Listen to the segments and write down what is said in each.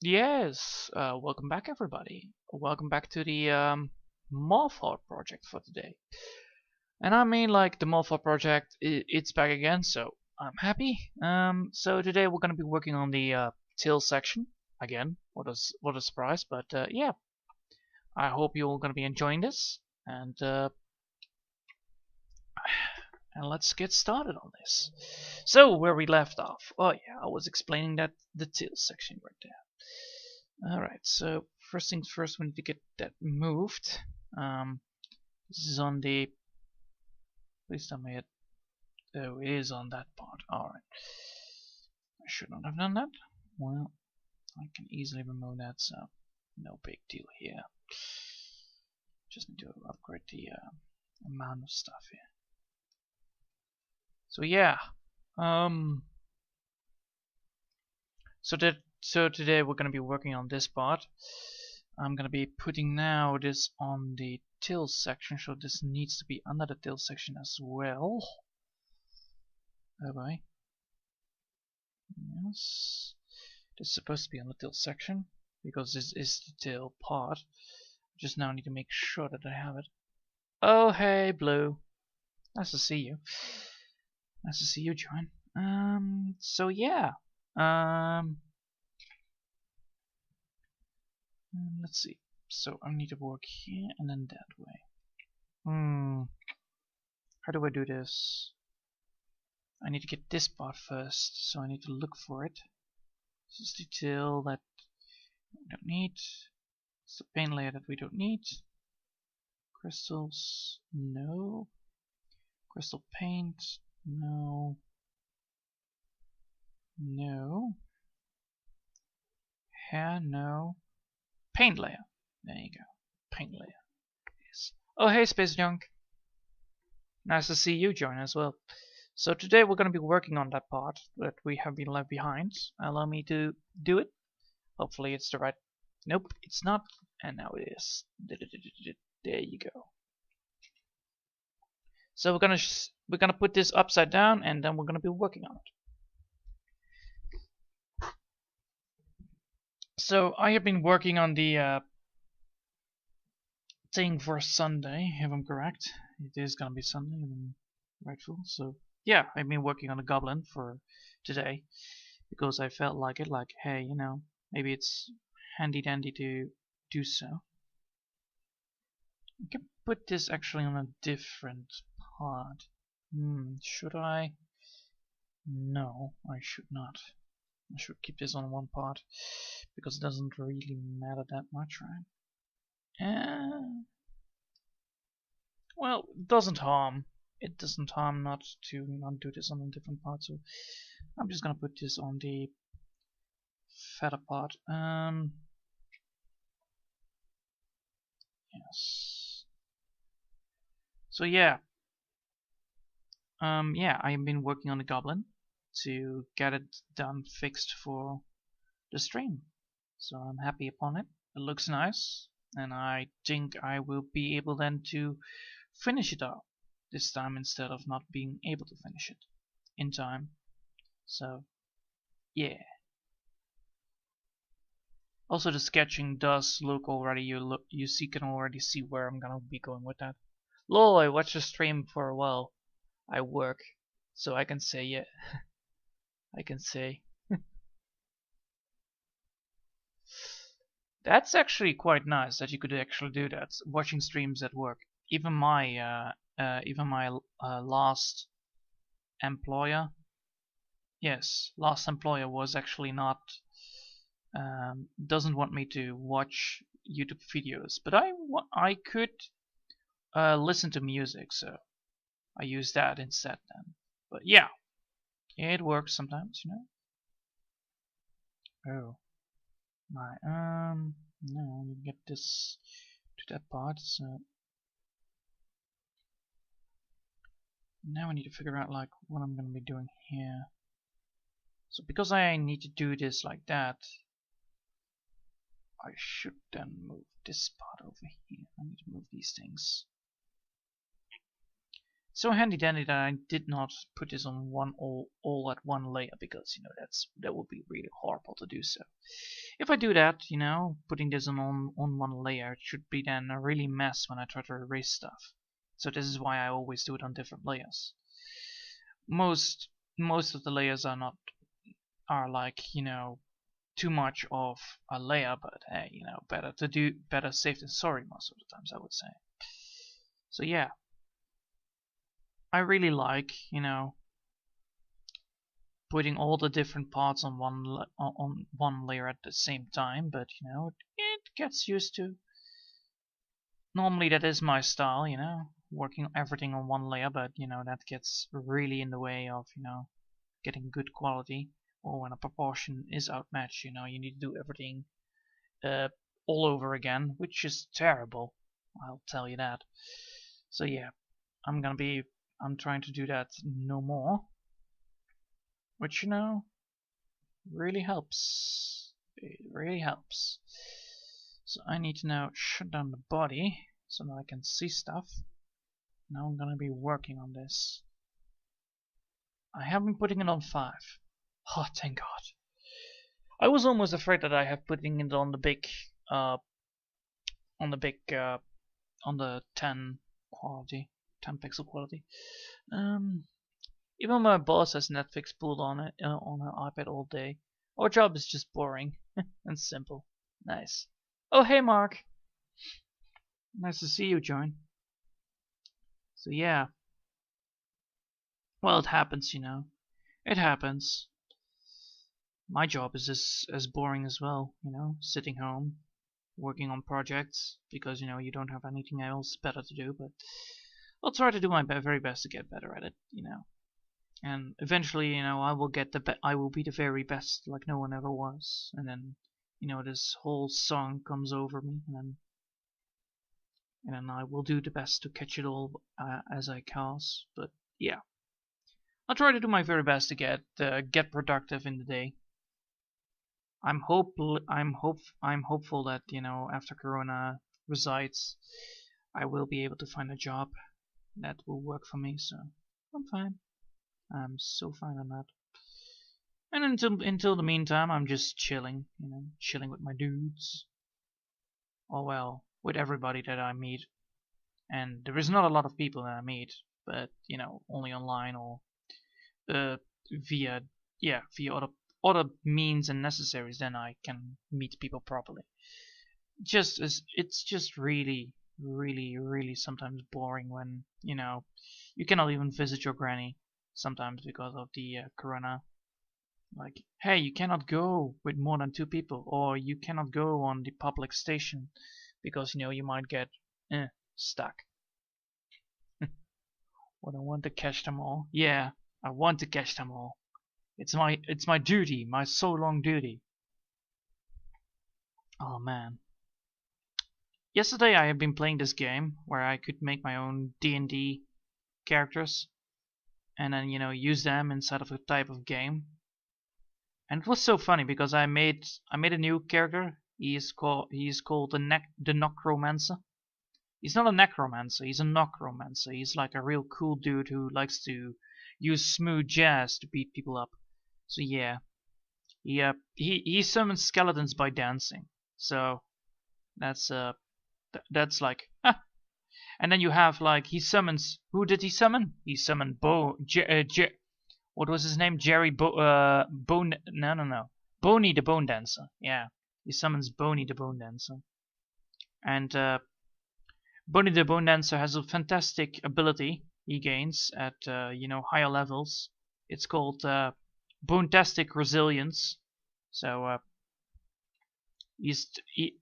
Yes, welcome back everybody. Welcome back to the Moth project for today. And I mean like the Moth project, it's back again, so I'm happy. So today we're gonna be working on the tail section again. What a surprise, but yeah, I hope you're all gonna be enjoying this. And let's get started on this. So where we left off. Oh yeah, I was explaining that the tail section right there. Alright, so first things first, we need to get that moved. This is on the... Please tell me it... Oh, it is on that part. Alright. I should not have done that. Well, I can easily remove that, so no big deal here. Just need to upgrade the amount of stuff here. So yeah. So today we're gonna be working on this part. I'm gonna be putting now this on the tail section, so this needs to be under the tail section as well. Oh boy. Yes. This is supposed to be on the tail section because this is the tail part. Just now need to make sure that I have it. Oh hey Blue. Nice to see you. Nice to see you, John. So yeah. Let's see. So I need to work here and then that way. How do I do this? I need to get this part first, so I need to look for it. This is the tail that we don't need. It's the paint layer that we don't need. Crystals, no. Crystal paint, no. No. Hair, no. Paint layer. There you go. Paint layer. Yes. Oh hey Space Junk. Nice to see you join as well. So today we're going to be working on that part that we have been left behind. Allow me to do it. Hopefully it's the right... Nope, it's not. And now it is. There you go. So we're gonna put this upside down, and then we're gonna be working on it. So I have been working on the thing for Sunday, if I'm correct. It is gonna be Sunday, if I'm rightful. So yeah, I've been working on the goblin for today because I felt like it. Like, hey, you know, maybe it's handy dandy to do so. I can put this actually on a different part. Should I? No, I should not. I should keep this on one part because it doesn't really matter that much, right? Well, it doesn't harm. It doesn't harm not to not do this on a different part, so I'm just gonna put this on the fatter part. Yes. So yeah. Yeah, I've been working on the goblin to get it done fixed for the stream. So I'm happy upon it. It looks nice, and I think I will be able then to finish it up this time instead of not being able to finish it in time. So yeah. Also the sketching does look already, you can already see where I'm gonna be going with that. Lol, I watched the stream for a while. I work, so I can say yeah. I can say. That's actually quite nice that you could actually do that, watching streams at work. Even my last employer, yes, last employer was actually not doesn't want me to watch YouTube videos, but I could listen to music, so I use that instead then. But yeah, it works sometimes, you know. Oh. My no, we get this to that part, so now I need to figure out like what I'm gonna be doing here. So because I need to do this like that, I should then move this part over here. I need to move these things. So handy dandy that I did not put this on all at one layer, because you know that would be really horrible to do so. If I do that, you know, putting this on one layer, it should be then a really mess when I try to erase stuff. So this is why I always do it on different layers. Most of the layers are like, you know, too much of a layer, but hey, you know, better safe than sorry most of the times, I would say. So yeah, I really like, you know, putting all the different parts on one layer at the same time, but you know, it gets used to. Normally that is my style, you know, working everything on one layer, but you know, that gets really in the way of, you know, getting good quality. Or when a proportion is outmatched, you know, you need to do everything all over again, which is terrible, I'll tell you that. So yeah, I'm trying to do that no more, which, you know, really helps. It really helps. So I need to now shut down the body so that I can see stuff. Now I'm gonna be working on this. I have been putting it on 5. Oh, thank God. I was almost afraid that I have putting it on the big, on the 10 quality, 10 pixel quality. Even my boss has Netflix pulled on it on her iPad all day. Our job is just boring and simple. Nice. Oh, hey, Mark. Nice to see you, Join. So yeah. Well, it happens, you know. It happens. My job is as boring as well, you know, sitting home, working on projects, because, you know, you don't have anything else better to do, but I'll try to do my very best to get better at it, you know. And eventually, you know, I will be the very best, like no one ever was. And then, you know, this whole song comes over me, and then I will do the best to catch it all as I cast. But yeah, I'll try to do my very best to get productive in the day. I'm hopeful that, you know, after Corona resides, I will be able to find a job that will work for me. So I'm fine. I'm so fine on that. And until the meantime, I'm just chilling, you know, chilling with my dudes. Oh well, with everybody that I meet. And there is not a lot of people that I meet, but you know, only online or via other means and necessaries, then I can meet people properly. It's just really sometimes boring when, you know, you cannot even visit your granny sometimes because of the corona. Like, hey, you cannot go with more than 2 people, or you cannot go on the public station because, you know, you might get stuck. What, I want to catch them all? Yeah, I want to catch them all. It's my duty, my so long duty. Oh man. Yesterday I have been playing this game where I could make my own D&D characters and then, you know, use them inside of a type of game. And it was so funny because I made a new character. He is called the Necromancer. He's not a necromancer, he's a necromancer. He's like a real cool dude who likes to use smooth jazz to beat people up. So yeah, he summons skeletons by dancing. So that's like and then you have like he summons, who did he summon? He summoned what was his name? Jerry Bone no Boney the Bone Dancer. Yeah, he summons Boney the Bone Dancer. And Boney the Bone Dancer has a fantastic ability he gains at you know, higher levels. It's called Bonetastic Resilience. So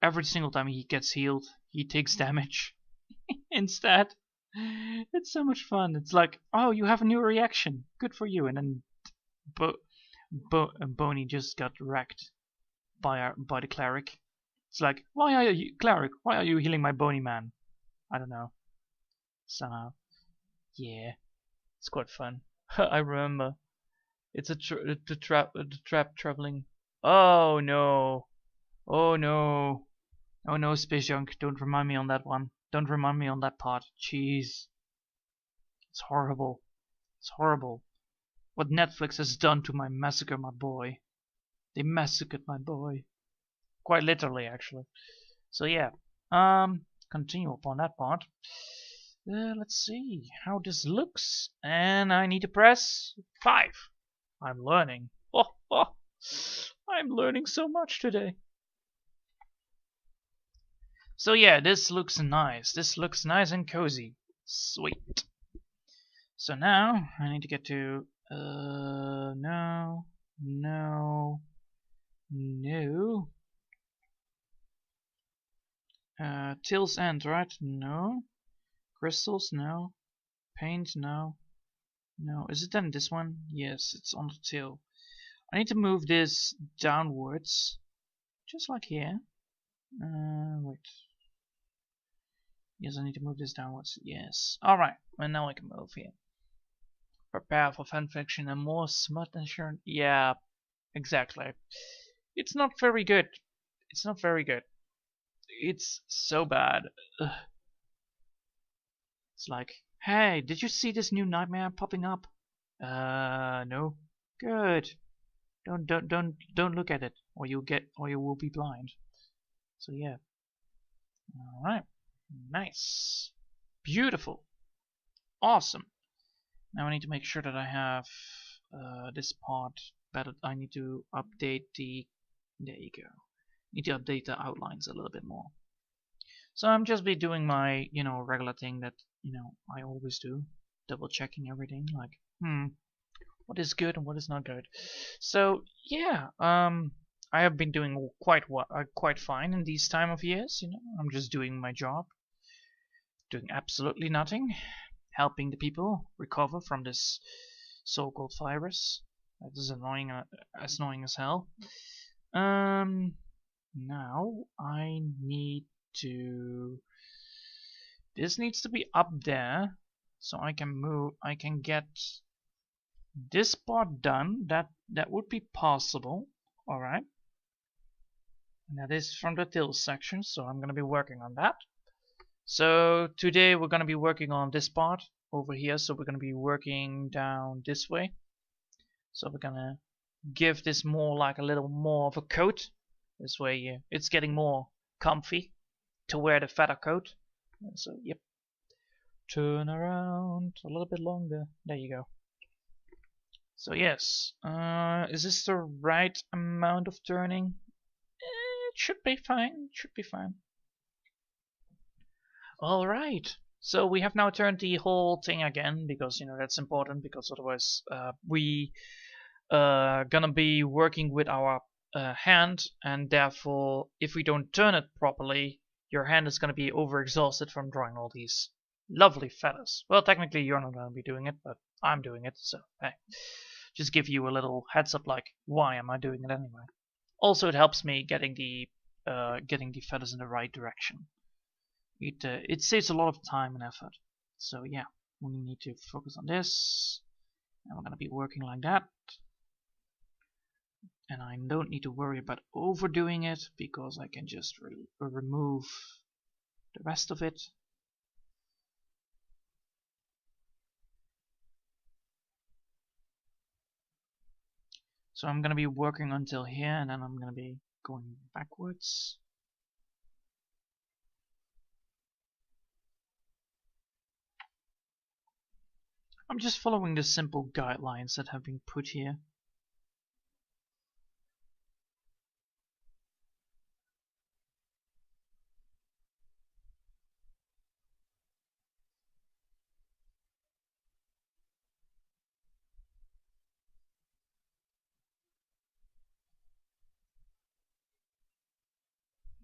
every single time he gets healed, he takes damage instead. It's so much fun. It's like, oh, you have a new reaction. Good for you. And then Boney just got wrecked by the cleric. It's like, why are you, cleric? Why are you healing my Boney man? I don't know. Somehow, yeah, it's quite fun. I remember. It's the trap traveling. Oh no! Oh no! Oh no, Space Junk! Don't remind me on that one. Don't remind me on that part. Jeez, it's horrible. It's horrible. What Netflix has done to my boy. They massacred my boy. quite literally actually. So yeah, continue upon that part. Let's see how this looks, and I need to press 5. I'm learning. Oh, I'm learning so much today. So yeah, this looks nice. This looks nice and cozy. Sweet. So now I need to get to no. Till's end, right? No. Crystals, no. Paint, no. No. Is it then this one? Yes, it's on the till. I need to move this downwards, just like here. Wait. Yes, I need to move this downwards. Yes. Alright, and now I can move here. Prepare for fanfiction and more smut insurance. Yeah, exactly. It's not very good. It's not very good. It's so bad. Ugh. It's like, hey, did you see this new nightmare popping up? No. Good. Don't look at it, or you will be blind. So yeah. All right. Nice. Beautiful. Awesome. Now I need to make sure that I have this part better. I need to update the. There you go. Need to update the outlines a little bit more. So I'm just be doing my regular thing that I always do, double checking everything. Like what is good and what is not good. So yeah, I have been doing quite fine in these time of years. I'm just doing my job, doing absolutely nothing, helping the people recover from this so-called virus. That is annoying, as annoying as hell. Now I need to. This needs to be up there, so I can move. I can get this part done. That would be possible. All right. And that is from the till section, so I'm gonna be working on that. So today we're gonna be working on this part over here. So we're gonna be working down this way. So we're gonna give this more like a little more of a coat. This way, it's getting more comfy to wear the feather coat. So yep. Turn around a little bit longer. There you go. So yes, is this the right amount of turning? It should be fine. It should be fine. All right. So we have now turned the whole thing again because that's important, because otherwise we gonna be working with our hand, and therefore if we don't turn it properly, your hand is gonna be overexhausted from drawing all these lovely feathers. Well, technically you're not gonna be doing it, but I'm doing it, so hey, just give you a little heads up, like why am I doing it anyway. Also, it helps me getting the feathers in the right direction. It saves a lot of time and effort. So yeah, we need to focus on this, and we're gonna be working like that. And I don't need to worry about overdoing it because I can just remove the rest of it. So I'm gonna be working until here, and then I'm gonna be going backwards. I'm just following the simple guidelines that have been put here.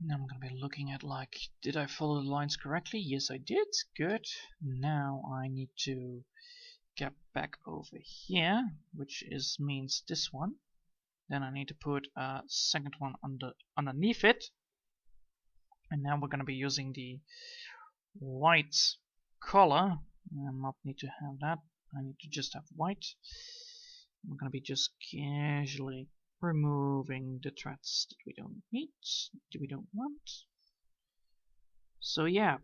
Now I'm gonna be looking at, like, did I follow the lines correctly? Yes, I did. Good. Now I need to get back over here, which means this one. Then I need to put a second one underneath it. And now we're gonna be using the white color. I not need to have that. I need to just have white. We're gonna be just casually removing the threads that we don't need, that we don't want. So yeah,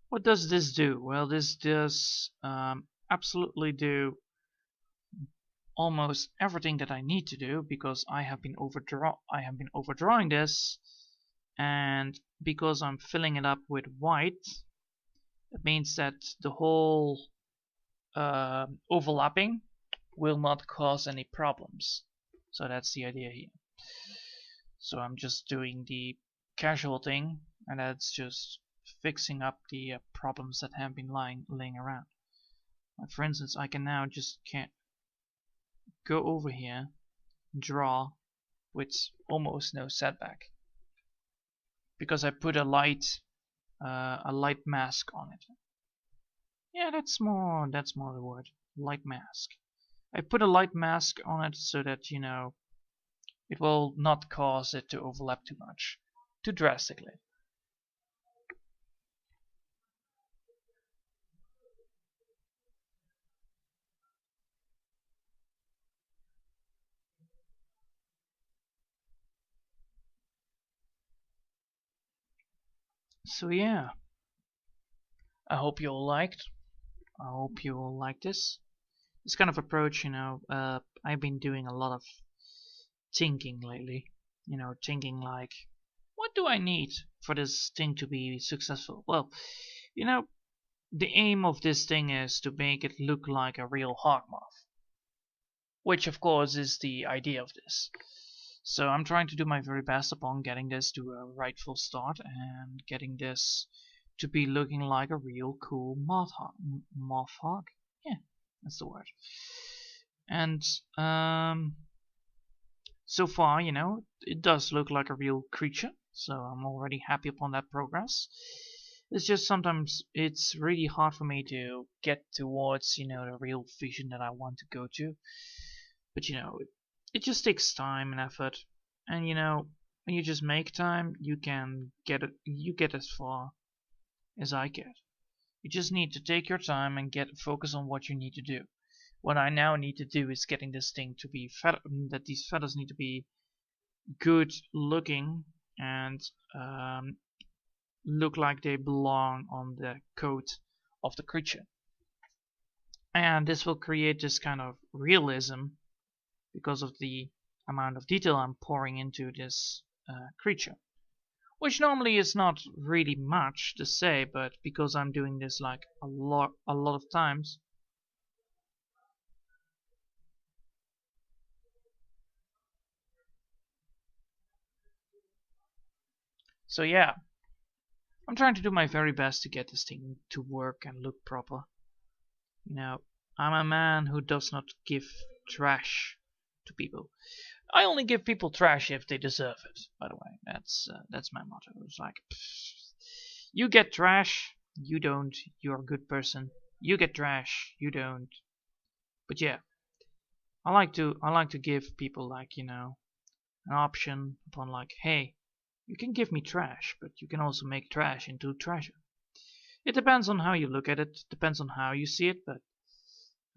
what does this do? Well, this does absolutely do almost everything that I need to do because I have been overdrawing this, and because I'm filling it up with white, it means that the whole overlapping will not cause any problems. So that's the idea here. So I'm just doing the casual thing, and that's just fixing up the problems that have been laying around. Like for instance, I can now just can't go over here, draw with almost no setback because I put a light mask on it. Yeah, that's more the word, light mask. I put a light mask on it so that, you know, it will not cause it to overlap too much, too drastically. So yeah, I hope you all liked. I hope you all like this. This kind of approach, you know, I've been doing a lot of thinking lately. You know, thinking like, what do I need for this thing to be successful? Well, you know, the aim of this thing is to make it look like a real Hawk Moth, which of course is the idea of this. So I'm trying to do my very best upon getting this to a rightful start and getting this to be looking like a real cool moth hawk. Yeah, that's the word. And so far, you know, it does look like a real creature, so I'm already happy upon that progress. It's just sometimes it's really hard for me to get towards, you know, the real vision that I want to go to. But you know, it just takes time and effort, and you know, when you just make time, you get as far as I get. You just need to take your time and focus on what you need to do. What I now need to do is getting this thing to be that these feathers need to be good looking and look like they belong on the coat of the creature. And this will create this kind of realism because of the amount of detail I'm pouring into this creature. Which normally is not really much to say, but because I'm doing this like a lot of times. So yeah, I'm trying to do my very best to get this thing to work and look proper. You know, I'm a man who does not give trash to people. I only give people trash if they deserve it. By the way, that's my motto. It's like, you get trash, you don't. You're a good person. You get trash, you don't. But yeah, I like to give people, like, you know, an option upon like, hey, you can give me trash, but you can also make trash into treasure. It depends on how you look at it. Depends on how you see it. But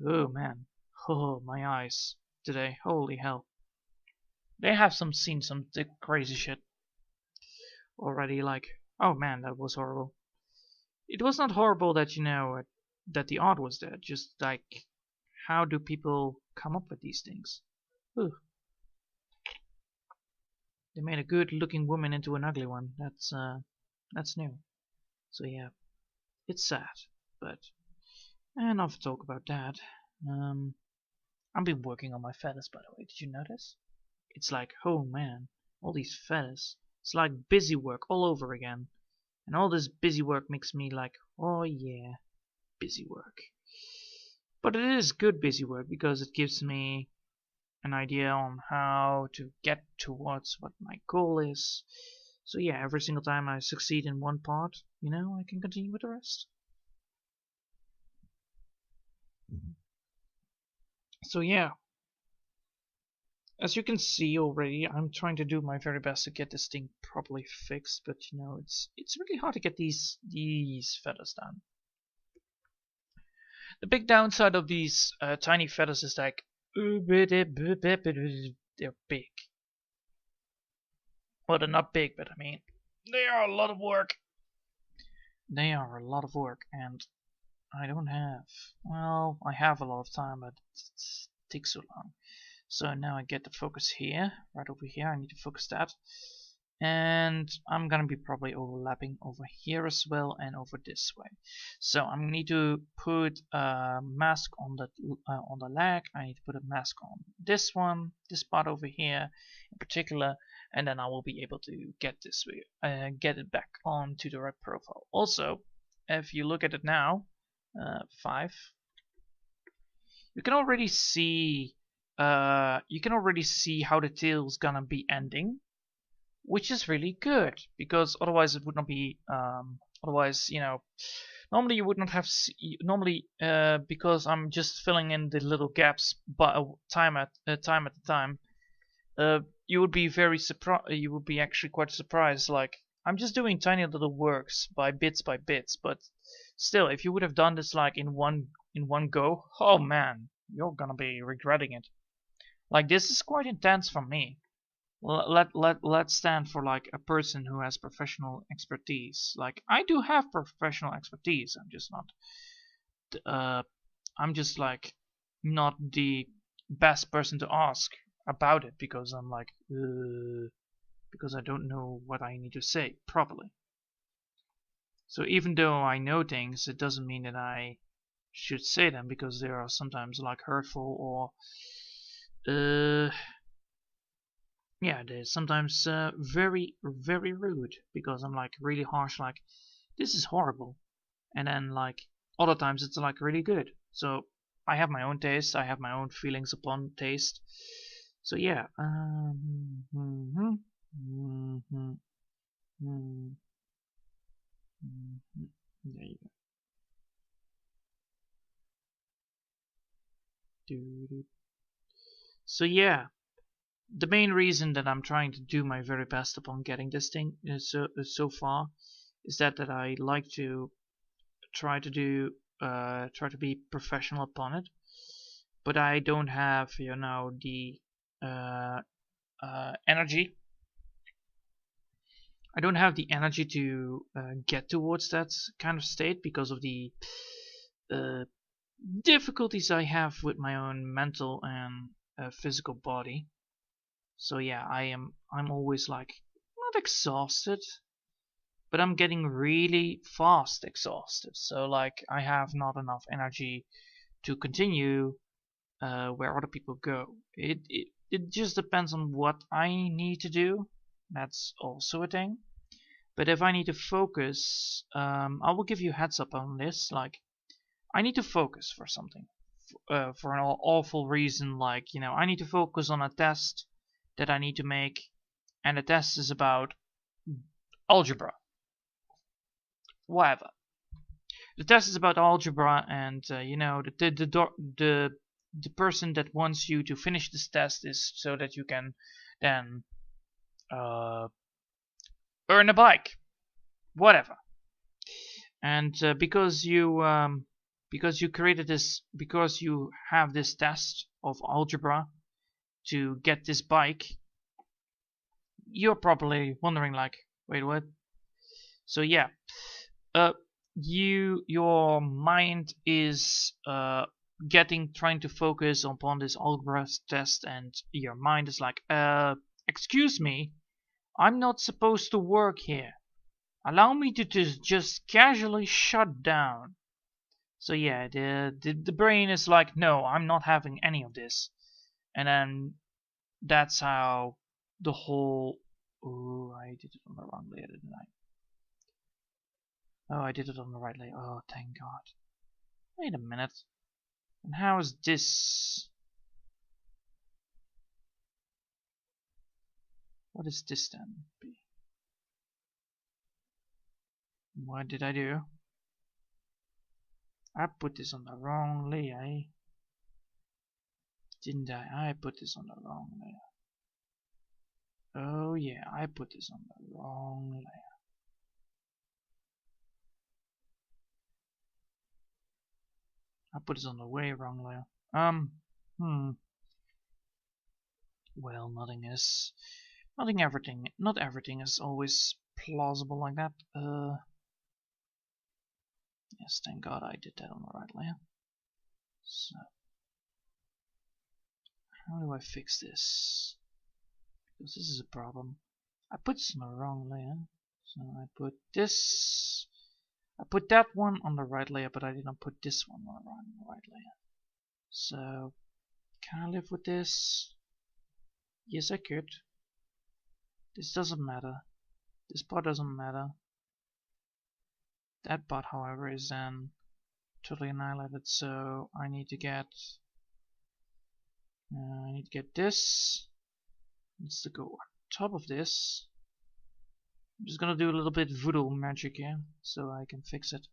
oh man, oh my eyes today, holy hell. They have seen some crazy shit already. Like, oh man, that was horrible. It was not horrible that, you know, that the art was there. Just like, how do people come up with these things? Ooh. They made a good-looking woman into an ugly one. That's new. So yeah, it's sad, but enough talk about that. I've been working on my feathers, by the way. Did you notice? It's like, oh man, all these feathers. It's like busy work all over again. And all this busy work makes me like, oh yeah, busy work. But it is good busy work because it gives me an idea on how to get towards what my goal is. So yeah, every single time I succeed in one part, you know, I can continue with the rest. So yeah, as you can see already, I'm trying to do my very best to get this thing properly fixed, but you know, it's really hard to get these feathers done. The big downside of these tiny feathers is like, they're big. Well, they're not big, but I mean, they are a lot of work. They are a lot of work, and I don't have, well, I have a lot of time, but it's take so long? So now I get the focus here, right over here. I need to focus that. And I'm gonna be probably overlapping over here as well and over this way. So I need to put a mask on the leg. I need to put a mask on this one, this part over here in particular, and then I will be able to get this get it back onto the right profile. Also, if you look at it now, 5, you can already see how the tail is gonna be ending. Which is really good, because otherwise it would not be. Otherwise, you know, normally you would not have. Because I'm just filling in the little gaps, but time at a time. You would be very surprised. You would be actually quite surprised. Like, I'm just doing tiny little works by bits, but still, if you would have done this like in one go, oh man, you're gonna be regretting it. Like, this is quite intense for me. Let's stand for like a person who has professional expertise. Like, I do have professional expertise. I'm just like not the best person to ask about it, because I'm like because I don't know what I need to say properly. So even though I know things, it doesn't mean that I should say them, because they are sometimes like hurtful or yeah, they're sometimes very, very rude, because I'm like really harsh, like, this is horrible. And then like other times it's like really good. So I have my own taste, I have my own feelings upon taste. So yeah. There you go. So yeah. The main reason that I'm trying to do my very best upon getting this thing so far is that I like to try to be professional upon it, but I don't have, you know, the energy. I don't have the energy to get towards that kind of state, because of the difficulties I have with my own mental and physical body. So yeah, I'm always like not exhausted, but I'm getting really fast exhausted. So like I have not enough energy to continue where other people go. It just depends on what I need to do. That's also a thing. But if I need to focus, I will give you a heads up on this. Like, I need to focus for something, for an awful reason. Like, you know, I need to focus on a test that I need to make, and the test is about algebra. Whatever. The test is about algebra, and you know, the person that wants you to finish this test is so that you can then earn a bike, whatever. And because you created this, because you have this test of algebra to get this bike, you're probably wondering like, wait, what? So yeah, your mind is trying to focus upon this algebra test, and your mind is like, excuse me, I'm not supposed to work here. Allow me to just casually shut down. So yeah, the brain is like, no, I'm not having any of this. And then that's how the whole... Oh, I did it on the wrong layer, didn't I? Oh, I did it on the right layer. Oh, thank God. Wait a minute. And how is this? What is this then? What did I do? I put this on the wrong layer, eh? Didn't I? I put this on the wrong layer. Oh yeah, I put this on the wrong layer. I put this on the way wrong layer. Well, not everything is always plausible like that. Yes, thank God I did that on the right layer. So, how do I fix this? Because this is a problem. I put this on the wrong layer. So I put this. I put that one on the right layer, but I didn't put this one on the right layer. So can I live with this? Yes, I could. This doesn't matter. This part doesn't matter. That part, however, is then totally annihilated. So I need to get this. Needs to go on top of this. I'm just gonna do a little bit voodoo magic here, so I can fix it.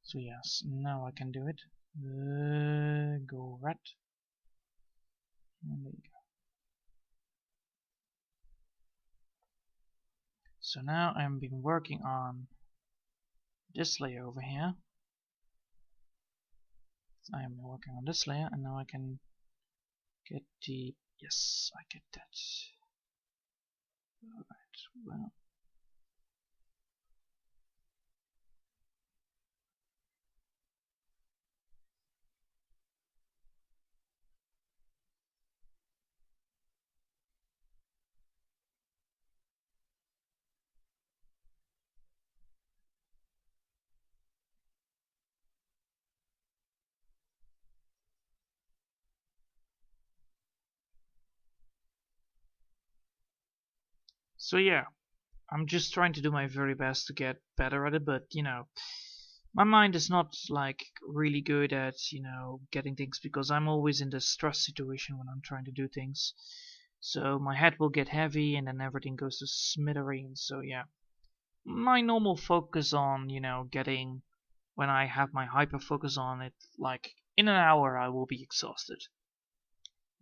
So yes, now I can do it. Go red. And there you go. So now I've been working on this layer over here. I am working on this layer, and now I can get the... Yes, I get that. Alright, well... So yeah, I'm just trying to do my very best to get better at it, but you know, my mind is not like really good at, you know, getting things because I'm always in the stress situation when I'm trying to do things. So my head will get heavy and then everything goes to smithereens. So yeah, my normal focus on, you know, getting, when I have my hyper focus on it, like in an hour I will be exhausted.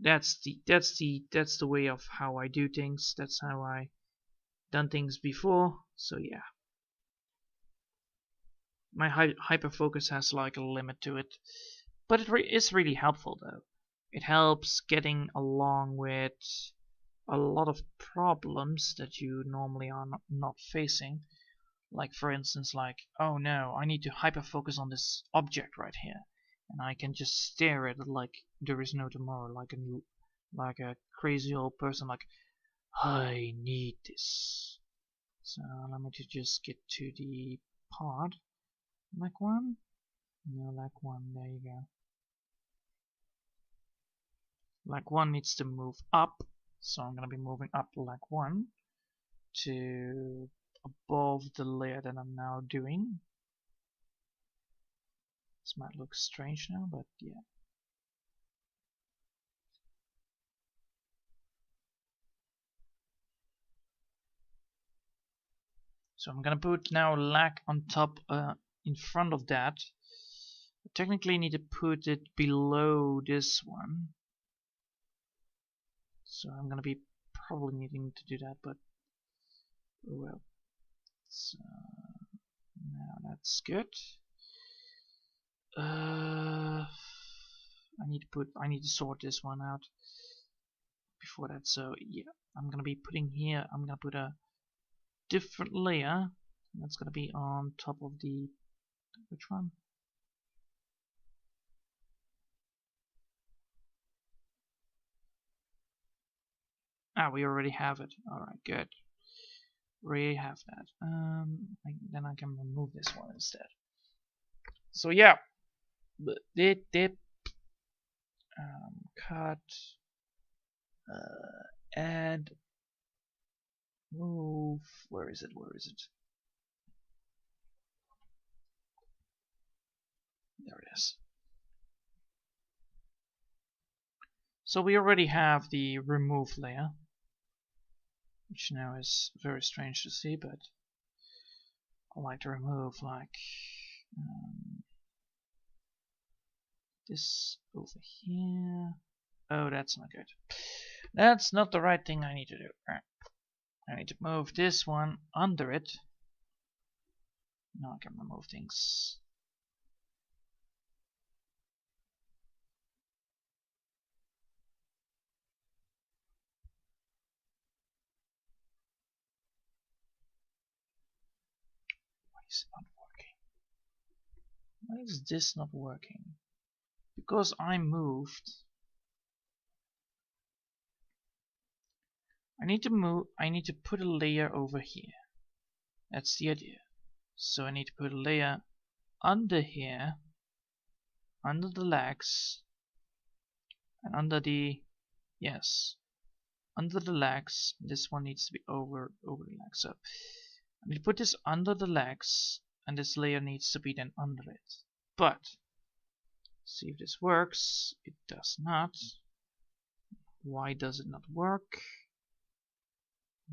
That's the way of how I do things. That's how I done things before. So yeah, my hyper focus has like a limit to it, but it is really helpful though. It helps getting along with a lot of problems that you normally are not facing. Like for instance, like, oh no, I need to hyper focus on this object right here, and I can just stare at it like there is no tomorrow, like a crazy old person, like I need this. So let me just get to the pod. Like one? No, like one. There you go. Like one needs to move up, so I'm gonna be moving up like one to above the layer that I'm now doing. This might look strange now, but yeah. So I'm gonna put now lag on top, in front of that. I technically need to put it below this one. So I'm gonna be probably needing to do that, but oh well. So now that's good. I need to sort this one out before that. So yeah, I'm gonna be putting here. I'm gonna put a different layer. That's gonna be on top of the which one? Ah, we already have it. All right, good. We have that. Then I can remove this one instead. So yeah, dip, cut, add, move. Where is it? Where is it? There it is. So we already have the remove layer, which now is very strange to see, but I like to remove like this over here. Oh, that's not good. That's not the right thing I need to do. Right. I need to move this one under it. Now I can remove things. Why is it not working? Why is this not working? Because I moved I need to put a layer over here. That's the idea. So I need to put a layer under here, under the legs, and under the, yes, under the legs. This one needs to be over the legs. So I need to put this under the legs, and this layer needs to be then under it. But see if this works. It does not. Why does it not work?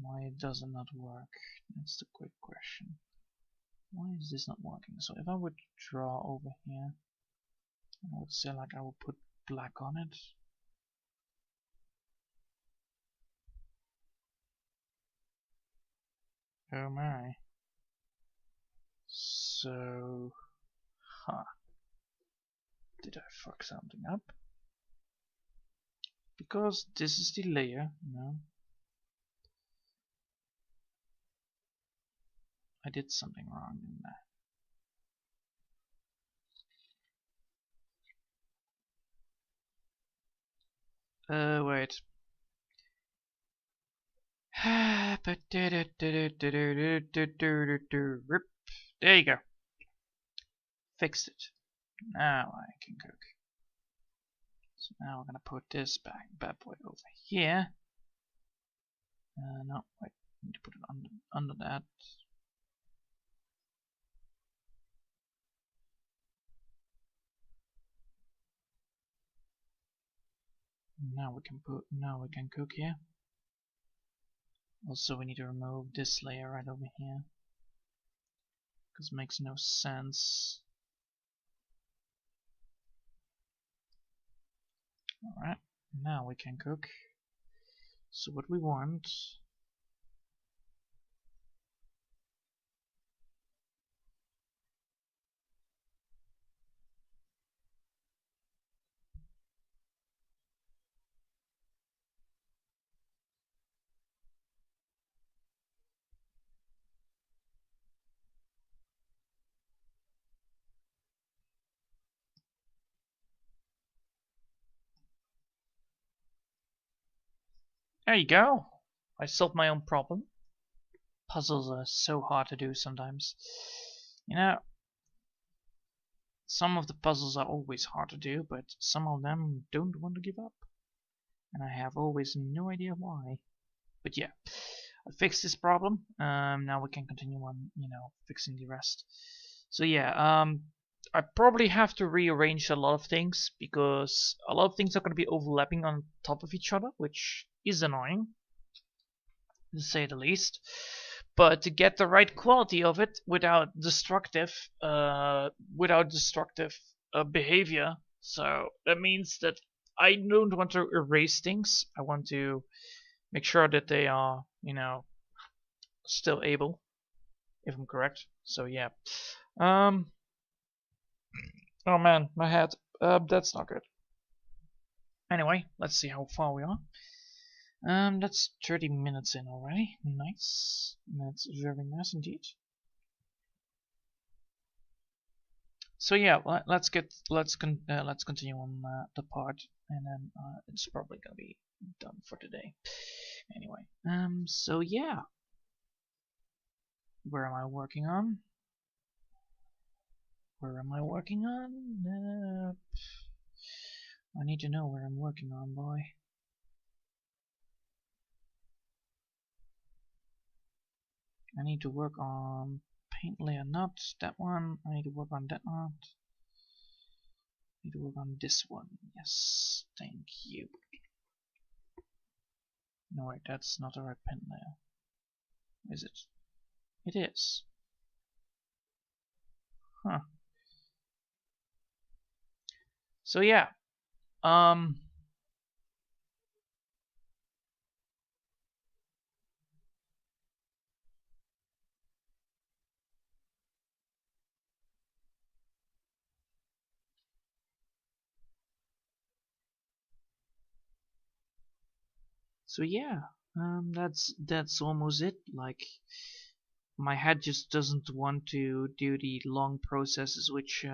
Why does it not work? That's the quick question. Why is this not working? So if I would draw over here, I would say like I will put black on it. Oh my. So, did I fuck something up? Because this is the layer, no. I did something wrong in there. Wait. There you go. Fixed it. Now I can cook. So now we're gonna put this bad boy over here. No, wait. I need to put it under that. Now we can cook here. Also we need to remove this layer right over here, because it makes no sense. Alright, now we can cook. So what we want, there you go. I solved my own problem. Puzzles are so hard to do sometimes. You know, some of the puzzles are always hard to do, but some of them don't want to give up. And I have always no idea why. But yeah, I fixed this problem. Now we can continue on, fixing the rest. So yeah, I probably have to rearrange a lot of things, because a lot of things are going to be overlapping on top of each other, which is annoying, to say the least. But to get the right quality of it without destructive behavior, so that means that I don't want to erase things. I want to make sure that they are, still able, if I'm correct. So yeah. Oh man, my head. That's not good. Anyway, let's see how far we are. That's 30 minutes in already. Nice. That's very nice indeed. So yeah, let's continue on the part, and then it's probably gonna be done for today. Anyway, so yeah, where am I working on? Where am I working on? I need to know where I'm working on, boy. I need to work on paint layer, not that one. I need to work on that one. I need to work on this one. Yes, thank you. No wait, that's not the right paint layer. Is it? It is. Huh. So yeah. So yeah, that's almost it. Like, my head just doesn't want to do the long processes, which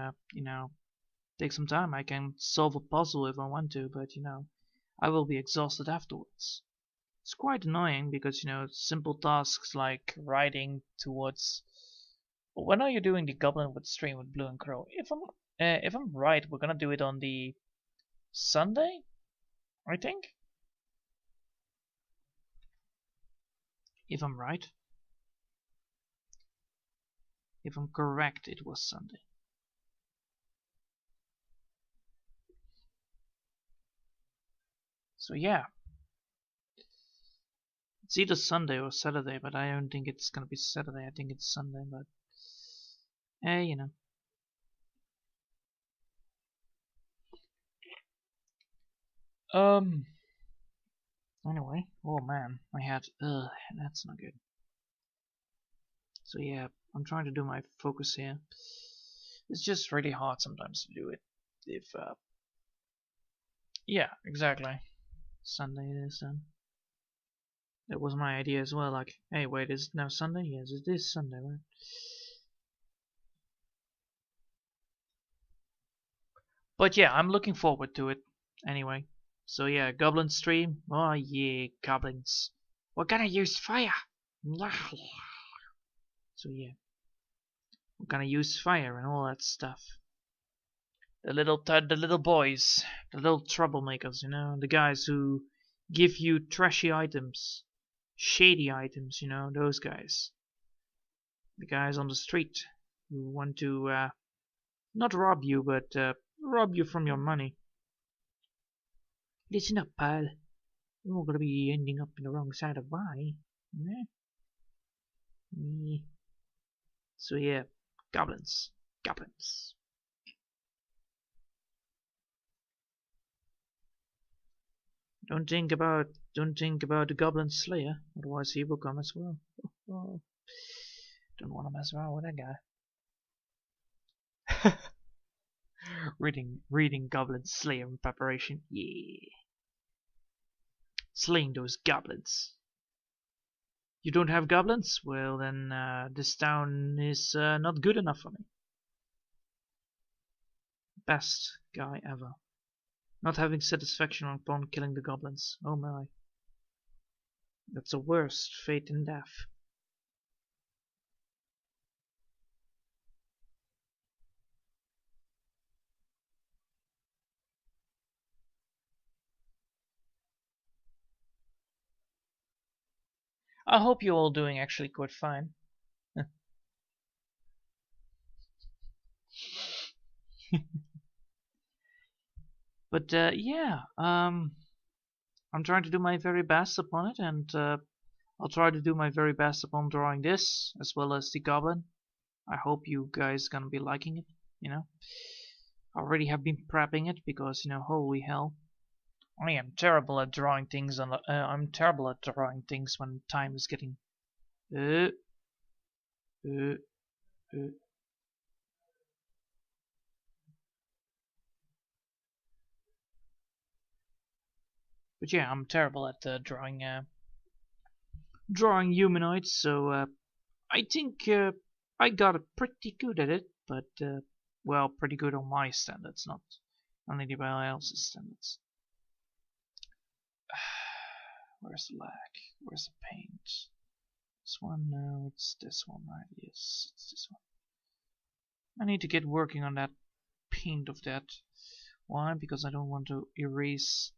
take some time. I can solve a puzzle if I want to, but I will be exhausted afterwards. It's quite annoying because, you know, simple tasks like riding towards... When are you doing the Goblin with Stream with Blue and Crow? If I'm right, we're gonna do it on the Sunday, I think. If I'm right. If I'm correct, it was Sunday. So yeah. It's either Sunday or Saturday, but I don't think it's gonna be Saturday. I think it's Sunday, but hey, you know. Anyway, oh man, my head. That's not good. So yeah, I'm trying to do my focus here. It's just really hard sometimes to do it. If yeah, exactly. Sunday it is then. That was my idea as well. Like, hey, wait, is it now Sunday? Yes, it is Sunday, right? But yeah, I'm looking forward to it. Anyway, so yeah, Goblin stream. Oh yeah, goblins. We're gonna use fire. So yeah, we're gonna use fire and all that stuff. The little boys, the little troublemakers, you know, the guys who give you trashy items, shady items, you know, those guys. The guys on the street who want to not rob you, but rob you from your money. Listen up, pal. You're gonna be ending up in the wrong side of mine. Me. So yeah, goblins. Goblins. Don't think about the Goblin Slayer, otherwise he will come as well. Oh, don't want to mess around with that guy. reading Goblin Slayer in preparation. Yeah. Slaying those goblins. You don't have goblins? Well then this town is not good enough for me. Best guy ever. Not having satisfaction upon killing the goblins. Oh my. That's a worse fate than death. I hope you're all doing actually quite fine. But yeah, I'm trying to do my very best upon it, and I'll try to do my very best upon drawing this, as well as the goblin. I hope you guys gonna be liking it, you know. I already have been prepping it, because, you know, holy hell. I am terrible at drawing things on the, I'm terrible at drawing things when time is getting... But yeah, I'm terrible at drawing humanoids, so I think I got it pretty good at it, but well, pretty good on my standards, not on anybody else's standards. Where's the lag? Where's the paint? This one? No, it's this one, right? Yes, it's this one. I need to get working on that paint of that. Why? Because I don't want to erase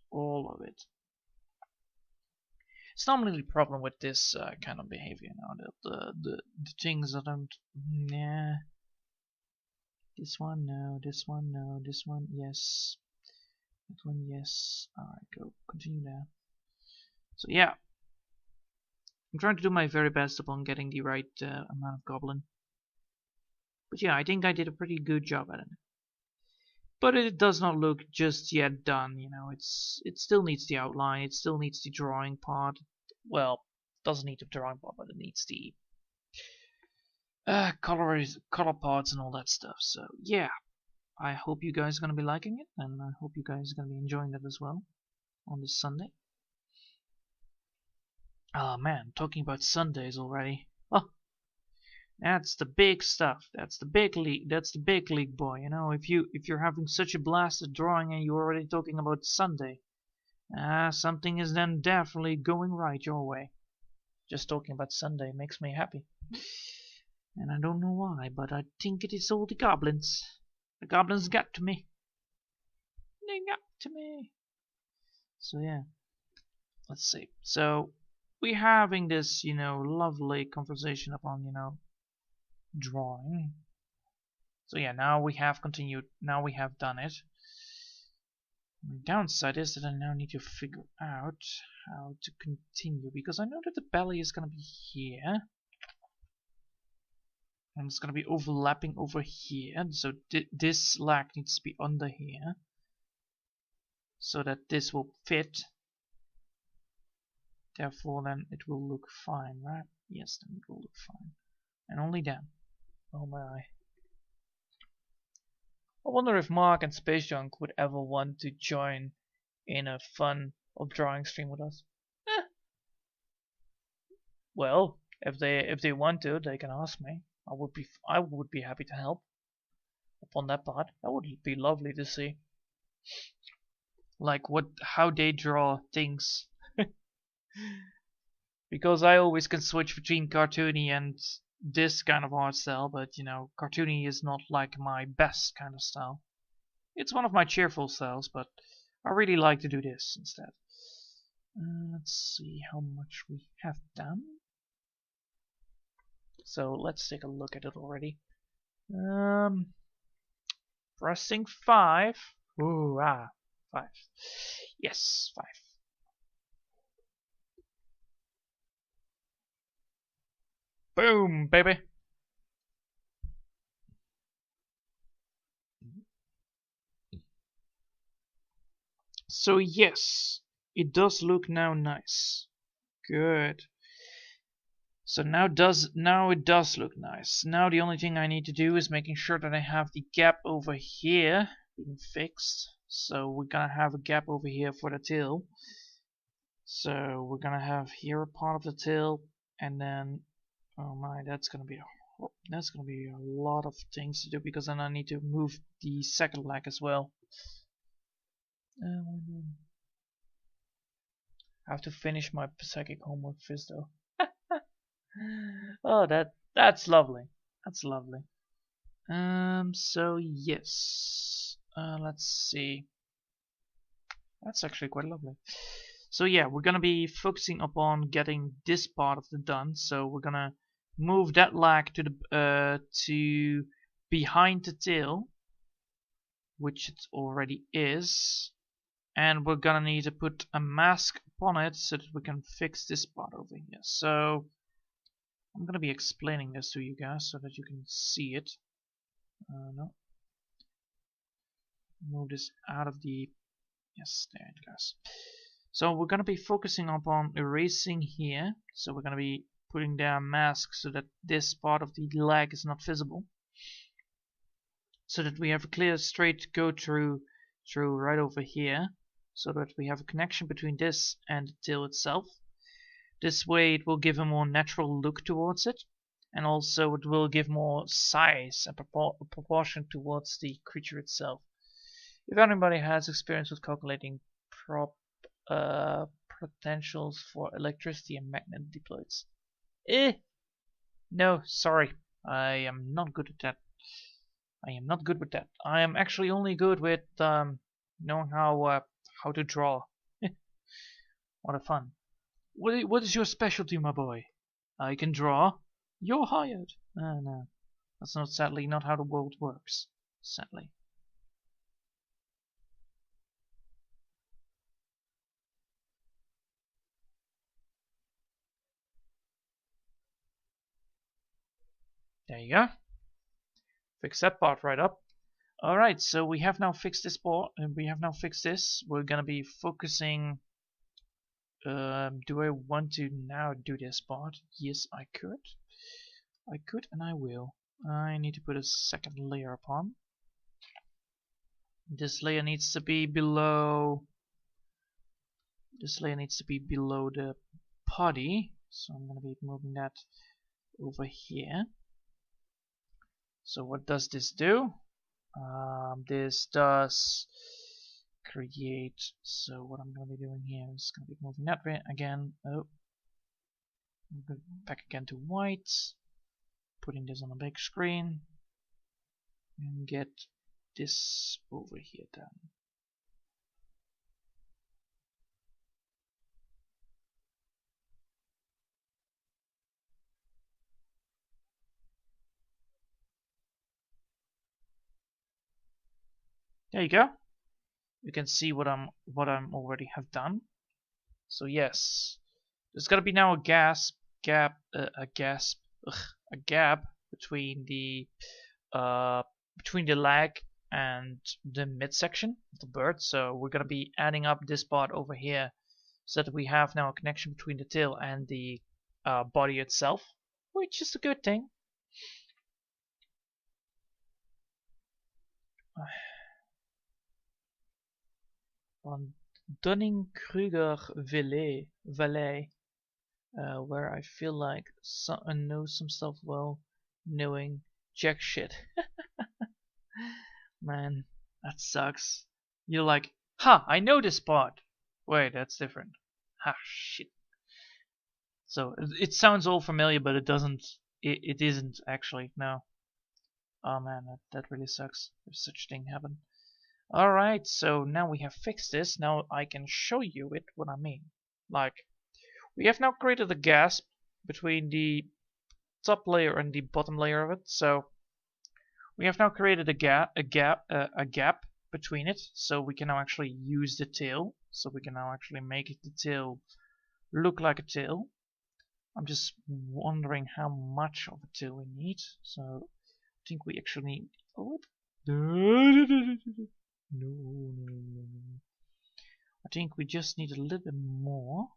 all of it. It's normally the problem with this kind of behavior now, the things that don't... Nah. This one, no. This one, no. This one, yes. That one, yes. Alright, go. Continue there. So yeah. I'm trying to do my very best upon getting the right amount of goblin. But yeah, I think I did a pretty good job at it. But it does not look just yet done, you know. It still needs the outline, it still needs the drawing part. Well, it doesn't need the drawing part, but it needs the color parts and all that stuff. So yeah, I hope you guys are gonna be liking it, and I hope you guys are gonna be enjoying that as well on this Sunday. Oh man, talking about Sundays already. Oh, that's the big stuff. That's the big league. That's the big league, boy. You know, if you're having such a blast at drawing and you're already talking about Sunday, Something is then definitely going right your way. Just talking about Sunday makes me happy. And I don't know why, but I think it is all the goblins. The goblins got to me. They got to me. So yeah, let's see. So we're having this, lovely conversation upon, drawing. So yeah, now we have continued. Now we have done it. The downside is that I now need to figure out how to continue, because I know that the belly is going to be here. And it's going to be overlapping over here. So this leg needs to be under here, so that this will fit. Therefore, then it will look fine, right? Yes, then it will look fine. And only then. Oh my. I wonder if Mark and Space Junk would ever want to join in a fun of drawing stream with us. Well, if they want to, they can ask me. I would be happy to help upon that part. That would be lovely to see. Like how they draw things. Because I always can switch between cartoony and this kind of art style, but cartoony is not like my best kind of style. It's one of my cheerful styles, but I really like to do this instead. Let's see how much we have done. So let's take a look at it already. Pressing 5. Ooh, 5. Yes, 5. Boom, baby. So yes, it does look now nice. Good. So now it does look nice. Now the only thing I need to do is making sure that I have the gap over here being fixed. So we're gonna have a gap over here for the tail. So we're gonna have here a part of the tail, and then oh my, that's gonna be a lot of things to do, because then I need to move the second leg as well. I have to finish my psychic homework first though. Oh, that's lovely. That's lovely. So yes. Let's see. That's actually quite lovely. So yeah, we're gonna be focusing upon getting this part of it done. So we're gonna move that leg to behind the tail, which it already is, and we're gonna need to put a mask upon it so that we can fix this part over here. So I'm gonna be explaining this to you guys so that you can see it. No. Move this out of the... Yes, there it goes. So we're gonna be focusing upon erasing here. So we're gonna be putting down a mask so that this part of the leg is not visible. So that we have a clear straight go through right over here. So that we have a connection between this and the tail itself. This way it will give a more natural look towards it, and also it will give more size and proportion towards the creature itself. If anybody has experience with calculating potentials for electricity and magnet diploids. No, sorry, I am not good at that. I am not good with that. I am actually only good with knowing how to draw. What a fun. What is your specialty, my boy? I can draw. You're hired. No. That's sadly not how the world works. Sadly. There you go. Fix that part right up. Alright, so we have now fixed this part, and we have now fixed this. We're gonna be focusing... do I want to now do this part? Yes, I could. I could and I will. I need to put a second layer upon. This layer needs to be below... This layer needs to be below the body. So I'm gonna be moving that over here. So what does this do? This does create. So what I'm going to be doing here is going to be moving that way again. Oh, I'm going back again to white. Putting this on a big screen. And get this over here done. There you go. You can see what I'm already have done. So yes, there's gotta be now a gap between the leg and the midsection of the bird. So we're gonna be adding up this part over here so that we have now a connection between the tail and the body itself, which is a good thing. On Dunning-Kruger Valley, where I feel like I know some stuff while knowing jack shit. Man, that sucks. You're like, ha, I know this part. Wait, that's different. Ha, shit. So it sounds all familiar, but it doesn't. It isn't actually. No. Oh man, that really sucks. If such thing happened. Alright, so now we have fixed this. Now I can show you what I mean. Like, we have now created a gap between the top layer and the bottom layer of it. So we have now created a gap between it. So we can now actually use the tail. So we can now actually make the tail look like a tail. I'm just wondering how much of a tail we need. So I think we actually need No. I think we just need a little bit more.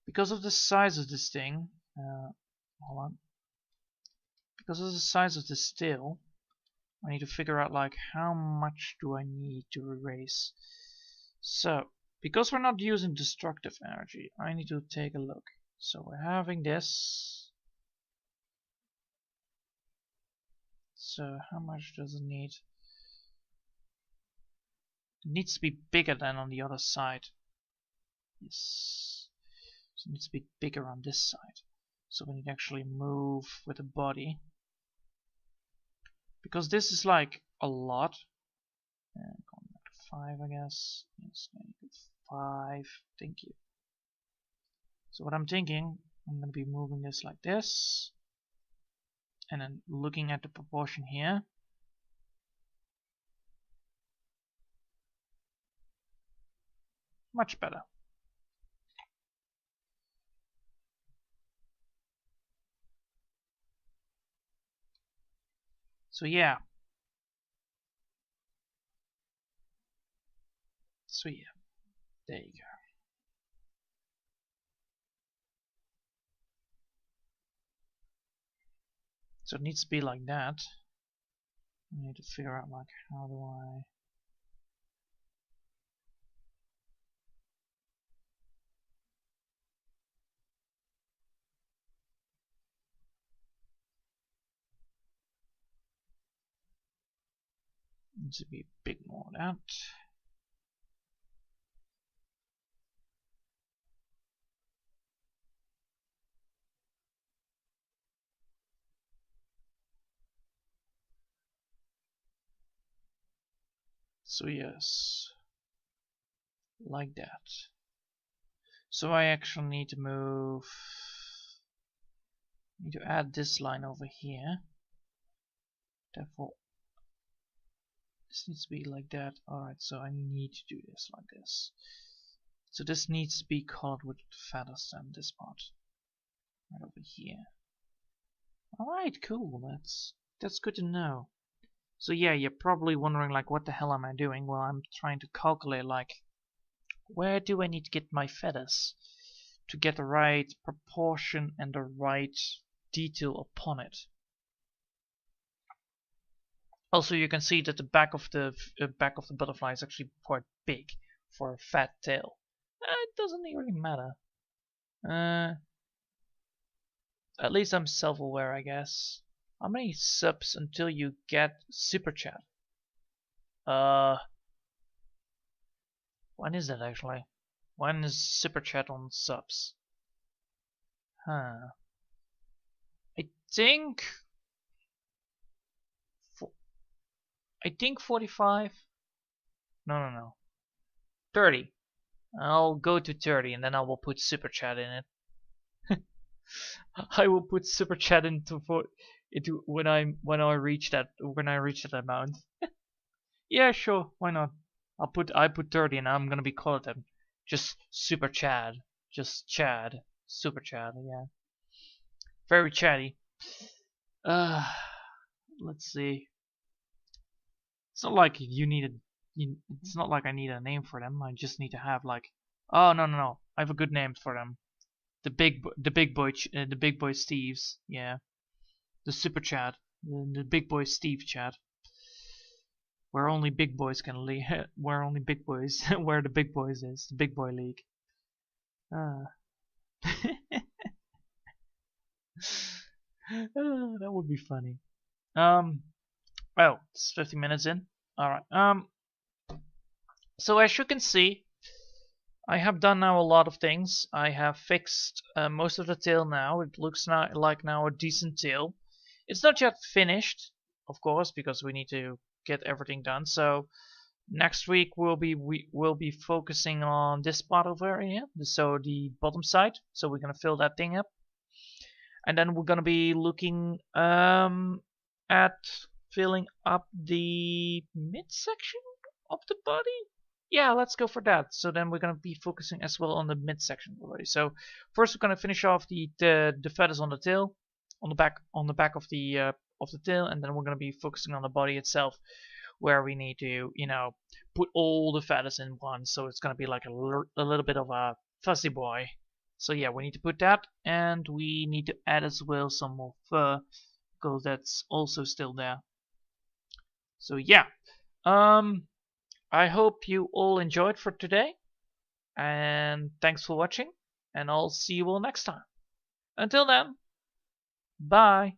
Because of the size of this thing, hold on. Because of the size of this tail, I need to figure out like how much do I need to erase. So, because we're not using destructive energy, I need to take a look. So we're having this. So how much does it need? It needs to be bigger than on the other side. Yes. So it needs to be bigger on this side. So we need to actually move with the body. Because this is like a lot. Going back to 5, I guess. Yes, 5. Thank you. So what I'm thinking, I'm going to be moving this like this. And then looking at the proportion here. Much better. So yeah. There you go. So it needs to be like that. I need to figure out like how do I needs to be a bit more of that. So yes, like that. So I actually need to add this line over here. Therefore, this needs to be like that. Alright, so I need to do this like this. So this needs to be colored with feathers then, this part. Right over here. Alright, cool, that's good to know. So yeah, you're probably wondering like what the hell am I doing? Well, I'm trying to calculate like where do I need to get my feathers to get the right proportion and the right detail upon it. Also, you can see that the back of the butterfly is actually quite big for a fat tail. It doesn't really matter. At least I'm self-aware, I guess. How many subs until you get super chat? When is that actually? When is Super Chat on subs? Huh. I think... I think 45. No. 30. I'll go to 30 and then I will put Super Chat in it. I will put Super Chat into when I reach that amount. Yeah, sure, why not? I put 30 and I'm gonna be called them just Super Chad. Just Chad. Super Chad, yeah. Very chatty. Let's see. It's not like it's not like I need a name for them. I just need to have like, oh no. I have a good name for them. The big boy Steves. Yeah. The Super Chad. The big boy Steve Chad. Where only big boys can leave. Where only big boys. Where the big boys is. The big boy league. That would be funny. Oh, it's 50 minutes in. Alright. So as you can see, I have done now a lot of things. I have fixed most of the tail now. It looks like now a decent tail. It's not yet finished, of course, because we need to get everything done. So next week we'll be focusing on this part over here, so the bottom side. So we're gonna fill that thing up, and then we're gonna be looking at filling up the midsection of the body. Yeah, let's go for that. So then we're gonna be focusing as well on the midsection already. So first we're gonna finish off the feathers on the tail, on the back of the tail, and then we're gonna be focusing on the body itself, where we need to, you know, put all the feathers in one. So it's gonna be like a little bit of a fuzzy boy. So yeah, we need to put that, and we need to add as well some more fur, because that's also still there. So yeah, I hope you all enjoyed for today, and thanks for watching, and I'll see you all next time. Until then, bye.